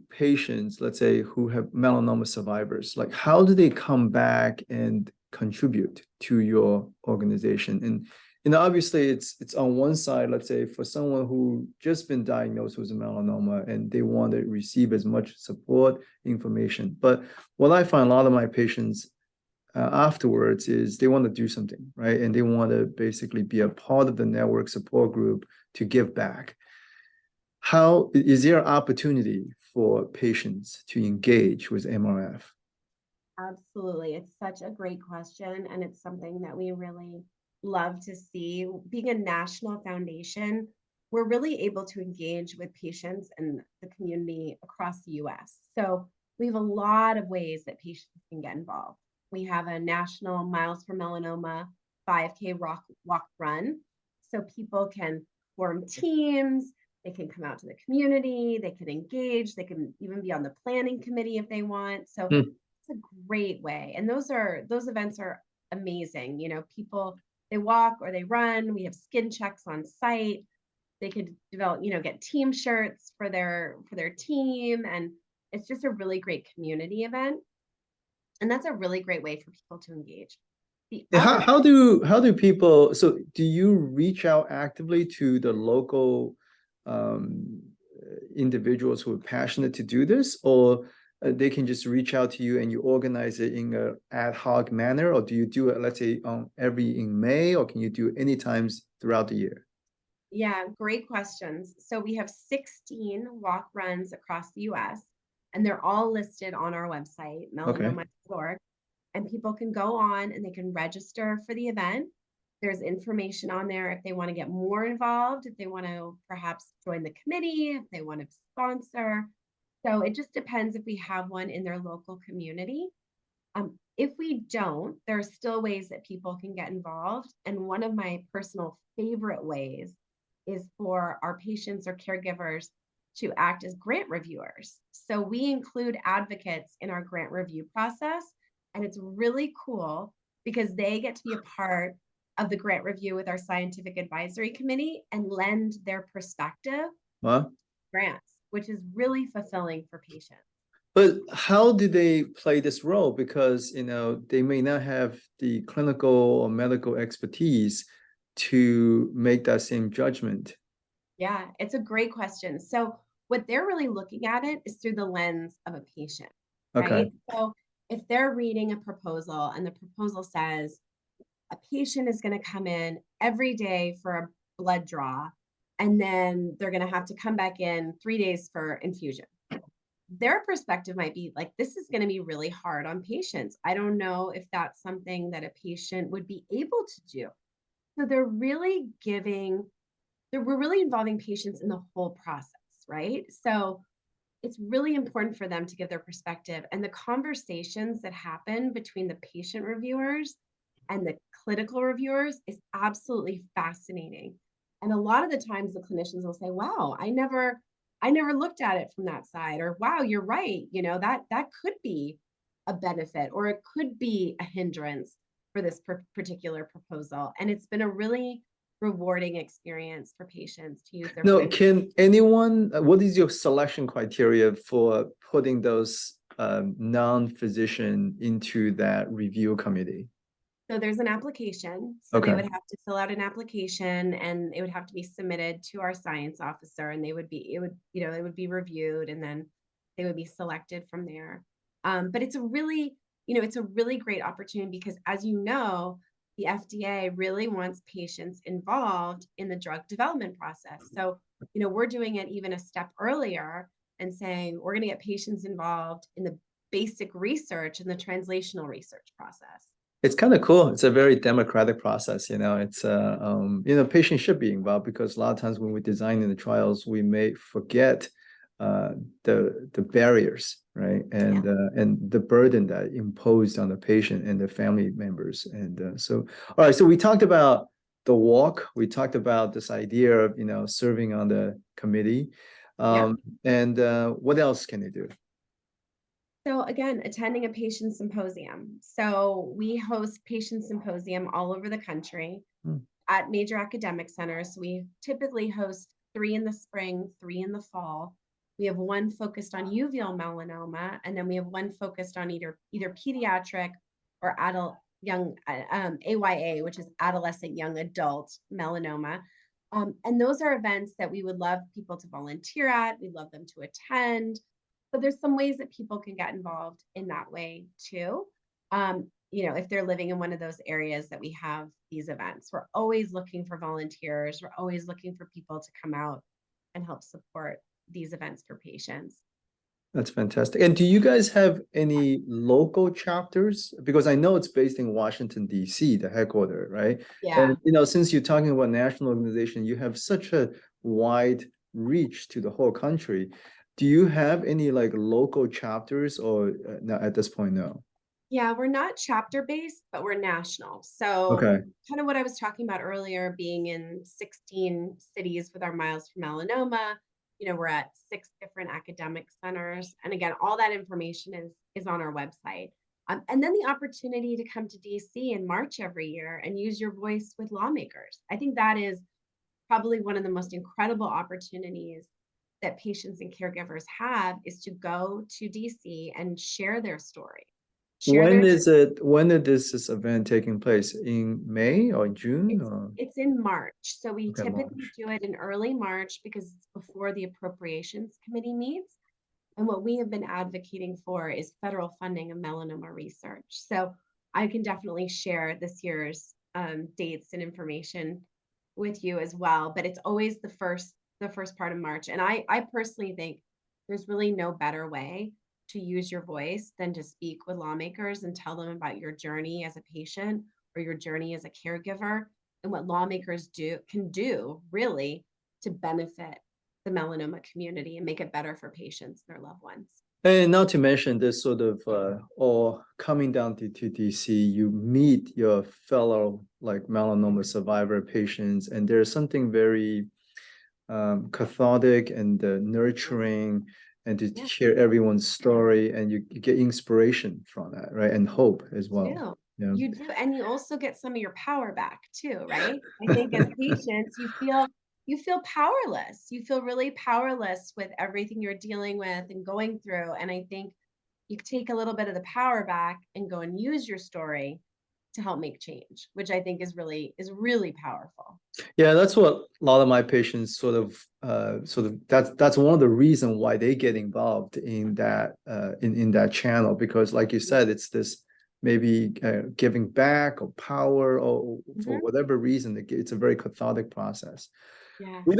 patients, let's say, who have melanoma survivors, like how do they come back and contribute to your organization? And obviously it's on one side, let's say for someone who just been diagnosed with a melanoma and they want to receive as much support information. But what I find a lot of my patients afterwards is they want to do something, right? And they want to basically be a part of the network support group to give back. How is there opportunity for patients to engage with MRF? Absolutely. It's such a great question. And it's something that we really love to see. Being a national foundation, we're really able to engage with patients and the community across the US. So we have a lot of ways that patients can get involved. We have a national Miles for Melanoma 5K walk run. So people can form teams, they can come out to the community, they can engage, they can even be on the planning committee if they want. So Hmm. it's a great way. And those events are amazing. You know, people they walk or they run. We have skin checks on site. They could develop, get team shirts for their team. And it's just a really great community event. And that's a really great way for people to engage. The How, other how do people, so do you reach out actively to the local um, individuals who are passionate to do this, or they can just reach out to you and you organize it in a ad hoc manner, or do you do it, let's say, every in May, or can you do it any times throughout the year? Yeah, great questions. So we have 16 walk runs across the US, and they're all listed on our website, Okay. melanoma.org. And people can go on and they can register for the event. There's information on there if they want to get more involved, if they want to perhaps join the committee, if they want to sponsor. So it just depends if we have one in their local community. If we don't, there are still ways that people can get involved. And one of my personal favorite ways is for our patients or caregivers to act as grant reviewers. So we include advocates in our grant review process. And it's really cool because they get to be a part of the grant review with our scientific advisory committee and lend their perspective Well, grants, which is really fulfilling for patients. but how do they play this role? Because, they may not have the clinical or medical expertise to make that same judgment. Yeah, it's a great question. So, what they're really looking at it is through the lens of a patient, Okay. right? So, if they're reading a proposal and the proposal says a patient is going to come in every day for a blood draw, and then they're going to have to come back in 3 days for infusion. Their perspective might be like, this is going to be really hard on patients. I don't know if that's something that a patient would be able to do. So we're really involving patients in the whole process, right? So it's really important for them to give their perspective. And the conversations that happen between the patient reviewers and the clinical reviewers is absolutely fascinating. And a lot of the times the clinicians will say, wow, I never looked at it from that side, or wow, you're right. That could be a benefit, or it could be a hindrance for this particular proposal. And it's been a really rewarding experience for patients to use their No, voice. can anyone, what is your selection criteria for putting those non-physician into that review committee? So there's an application. So they Okay. would have to fill out an application and it would have to be submitted to our science officer and it would be reviewed and then they would be selected from there. But it's a really great opportunity because as you know, the FDA really wants patients involved in the drug development process. So, we're doing it even a step earlier and saying we're going to get patients involved in the basic research and the translational research process. It's kind of cool. It's a very democratic process, It's patients should be involved because a lot of times when we're designing the trials, we may forget the barriers, right? Yeah. And the burden that imposed on the patient and the family members. And so, all right. So we talked about the walk. We talked about this idea of serving on the committee. Yeah. And what else can they do? So again, attending a patient symposium. So we host patient symposium all over the country Hmm. at major academic centers. We typically host 3 in the spring, 3 in the fall. We have one focused on uveal melanoma, and then we have one focused on either pediatric or adult young AYA, which is adolescent young adult melanoma. And those are events that we would love people to volunteer at. We'd love them to attend. So there's some ways that people can get involved in that way too. If they're living in one of those areas that we have these events, we're always looking for volunteers. We're always looking for people to come out and help support these events for patients. That's fantastic. And do you guys have any local chapters? Because I know it's based in Washington, D.C., the headquarters, right? Yeah. And, since you're talking about national organization, you have such a wide reach to the whole country. Do you have any like local chapters or at this point, no? Yeah, we're not chapter based, but we're national. So Okay. kind of what I was talking about earlier, being in 16 cities with our Miles for Melanoma, we're at 6 different academic centers. And again, all that information is on our website. And then the opportunity to come to DC in March every year and use your voice with lawmakers. I think that is probably one of the most incredible opportunities that patients and caregivers have, is to go to DC and share their story. When is this event taking place? In May or June It's or it's in March. So we okay, typically March? do it in early March because it's before the appropriations committee meets. And what we have been advocating for is federal funding of melanoma research. So I can definitely share this year's dates and information with you as well. But it's always the first part of March. And I personally think there's really no better way to use your voice than to speak with lawmakers and tell them about your journey as a patient or your journey as a caregiver, and what lawmakers can do really to benefit the melanoma community and make it better for patients and their loved ones. And not to mention this sort of or coming down to DC, you meet your fellow like melanoma survivor patients, and there's something very cathartic and nurturing, and to Yeah, hear everyone's story, and you get inspiration from that, right? And hope as well. do. Yeah. You do. And you also get some of your power back too, right? I think as patients, you feel powerless. You feel really powerless with everything you're dealing with and going through. And I think you take a little bit of the power back and go and use your story to help make change, which I think is really powerful. Yeah, that's what a lot of my patients that's one of the reasons why they get involved in that in that channel, because like you said, it's this maybe giving back or power or for Mhm. whatever reason, it's a very cathartic process. Yeah. We don't